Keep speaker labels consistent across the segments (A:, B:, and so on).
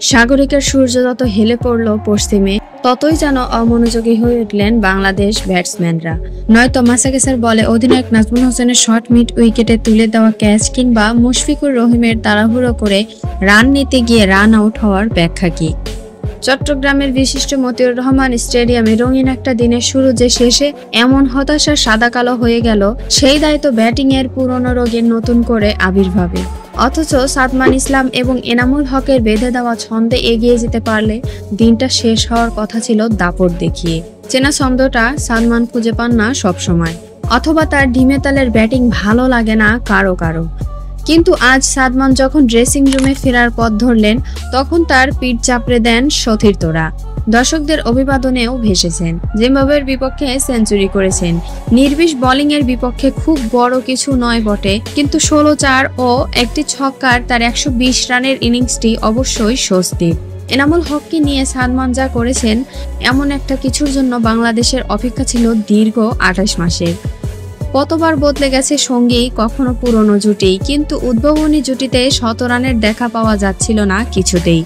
A: সাগরিকার সূর্য যত হেলে পড়ল পশ্চিমে, ততই যেন অমনোযোগী হয়ে উঠলেন বাংলাদেশ ব্যাটসম্যানরা। নয়তো মাসাকেসের বলে অধিনায়ক নাজমুল হোসেনের শর্ট মিড উইকেটে তুলে দেওয়া ক্যাচ কিংবা মুশফিকুর রহিমের তাড়াহুড়ো করে রান নিতে গিয়ে রান আউট হওয়ার ব্যাখ্যা কি? চট্টগ্রামের বিশিষ্ট মতিউর রহমান স্টেডিয়ামে রঙিন একটা দিনের শুরু যে শেষে এমন হতাশার সাদা কালো হয়ে গেল, সেই দায়িত্ব ব্যাটিংয়ের পুরনো রোগের নতুন করে আবির্ভাবে। অথচ সাদমান ইসলাম এবং এনামুল হকের বেঁধে দেওয়া ছন্দে এগিয়ে যেতে পারলে দিনটা শেষ হওয়ার কথা ছিল দাপট দেখিয়ে। চেনা ছন্দটা সাদমান খুঁজে পান না সবসময়, অথবা তার ঢিমে তালের ব্যাটিং ভালো লাগে না কারো কারো। কিন্তু আজ সাদমান যখন ড্রেসিং রুমে ফেরার পথ ধরলেন, তখন তার পিঠ চাপড়ে দেন সতীর্থরা। দর্শকদের অভিবাদনেও ভেসেছেন। জিম্বাবুয়ের বিপক্ষে সেঞ্চুরি করেছেন। নির্বিষ বোলিংয়ের বিপক্ষে খুব বড় কিছু নয় বটে, কিন্তু 16-4 ও একটি ছক্কার তার 120 রানের ইনিংসটি অবশ্যই স্বস্তি। এনামুল হককে নিয়ে সাদমান যা করেছেন, এমন একটা কিছুর জন্য বাংলাদেশের অপেক্ষা ছিল দীর্ঘ 28 মাসের। কতবার বদলে গেছে সঙ্গী, কখনো পুরনো জুটি, কিন্তু উদ্বোধনী জুটিতে 100 রানের দেখা পাওয়া যাচ্ছিল না কিছুতেই।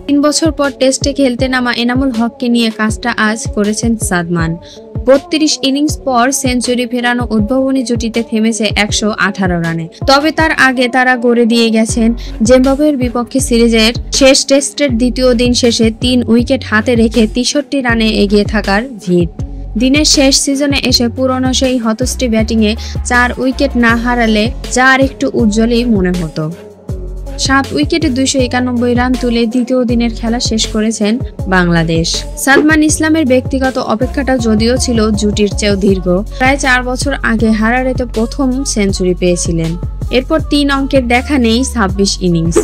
A: 3 বছর পর টেস্টে খেলতে নামা এনামুল হককে নিয়ে কাজটা আজ করেছেন সাদমান। 32 ইনিংস পর সেঞ্চুরি ফেরানো উদ্বোধনী জুটিতে থেমেছে 118 রানে। তবে তার আগে তারা গড়ে দিয়ে গেছেন জিম্বাবুয়ের বিপক্ষে সিরিজের শেষ টেস্টের দ্বিতীয় দিন শেষে 3 উইকেট হাতে রেখে 63 রানে এগিয়ে থাকার ভিত। দিনের শেষ সিজনে এসে পুরনো সেই হতশ্রী ব্যাটিংয়ে 4 উইকেট না হারালে যা আর একটু উজ্জ্বলই মনে হতো। 7 উইকেটে 291 রান তুলে দ্বিতীয় দিনের খেলা শেষ করেছেন বাংলাদেশ। সাদমান ইসলামের ব্যক্তিগত অপেক্ষাটা যদিও ছিল জুটির চেয়েও দীর্ঘ। প্রায় 4 বছর আগে হারারেতে প্রথম সেঞ্চুরি পেয়েছিলেন। এরপর 3 অঙ্কের দেখা নেই 26 ইনিংস।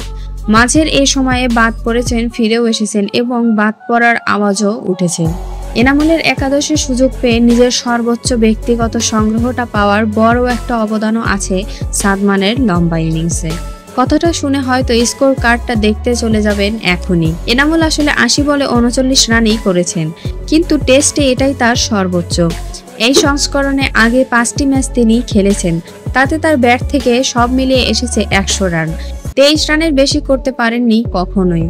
A: মাঝের এই সময়ে বাদ পড়েছেন, ফিরেও এসেছেন এবং বাদ পড়ার আওয়াজও উঠেছে। এনামুলের একাদশে সুযোগ পেয়ে নিজের সর্বোচ্চ ব্যক্তিগত সংগ্রহটা পাওয়ার বড় একটা অবদানও আছে সাদমানের লম্বা ইনিংসে। কথাটা শুনে হয়তো স্কোর কার্ডটা দেখতে চলে যাবেন এখনই। এনামুল আসলে 80 বলে 39 রানই করেছেন, কিন্তু টেস্টে এটাই তার সর্বোচ্চ। এই সংস্করণে আগে 5টি ম্যাচ তিনি খেলেছেন, তাতে তার ব্যাট থেকে সব মিলিয়ে এসেছে 100 রান। 23 রানের বেশি করতে পারেননি কখনোই।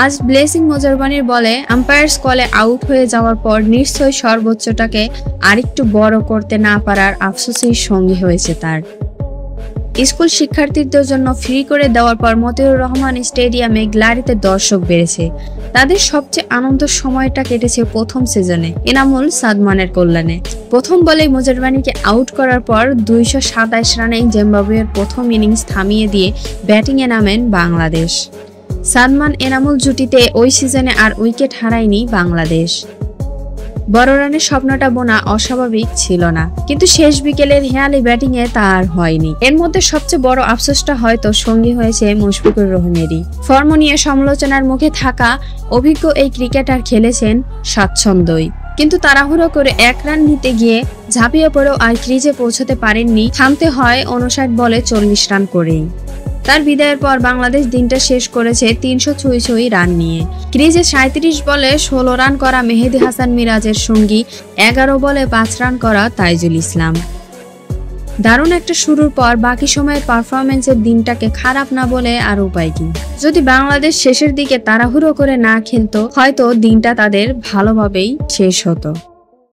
A: আজ ব্লেসিং মোজারবানির বলে আম্পায়ার্স কলে আউট হয়ে যাওয়ার পর নিশ্চয়ই সর্বোচ্চটাকে আরেকটু বড় করতে না পারার আফসোসেই সঙ্গী হয়েছে তার। স্কুল শিক্ষার্থীদের জন্য ফ্রি করে দেওয়ার পর মতিউর রহমান স্টেডিয়ামে গ্যালারিতে দর্শক বেড়েছে। তাদের সবচেয়ে আনন্দের সময়টা কেটেছে প্রথম সিজনে এনামুল সাদমানের কল্যাণে। প্রথম বলেই মোজারবানিকে আউট করার পর 227 রানে জিম্বাবুয়ের প্রথম ইনিংস থামিয়ে দিয়ে ব্যাটিংয়ে নামেন বাংলাদেশ। সাদমান এনামুল জুটিতে ওই সিজনে আর উইকেট হারায়নি বাংলাদেশ। বড় রানের স্বপ্নটা বোনা অস্বাভাবিক ছিল না, কিন্তু শেষ বিকেলের হেয়ালি ব্যাটিংয়ে তা আর হয়নি। এর মধ্যে সবচেয়ে বড় আফসোসটা হয়তো সঙ্গী হয়েছে মুশফিকুর রহিমেরই। ফর্ম নিয়ে সমালোচনার মুখে থাকা অভিজ্ঞ এই ক্রিকেটার খেলেছেন স্বাচ্ছন্দ্যই, কিন্তু তাড়াহুড়ো করে 1 রান নিতে গিয়ে ঝাঁপিয়ে পড়েও আর ক্রিজে পৌঁছতে পারেননি। থামতে হয় 59 বলে 40 রান করেই। তার বিদায়ের পর বাংলাদেশ দিনটা শেষ করেছে 366 রান নিয়ে। ক্রিজে 37 বলে 16 রান করা মেহেদী হাসান মিরাজের সঙ্গী 11 বলে 5 রান করা তাইজুল ইসলাম। দারুণ একটা শুরুর পর বাকি সময়ের পারফরমেন্সের দিনটাকে খারাপ না বলে আর উপায় কি? যদি বাংলাদেশ শেষের দিকে তাড়াহুড়ো করে না খেলতো, হয়তো দিনটা তাদের ভালোভাবেই শেষ হতো।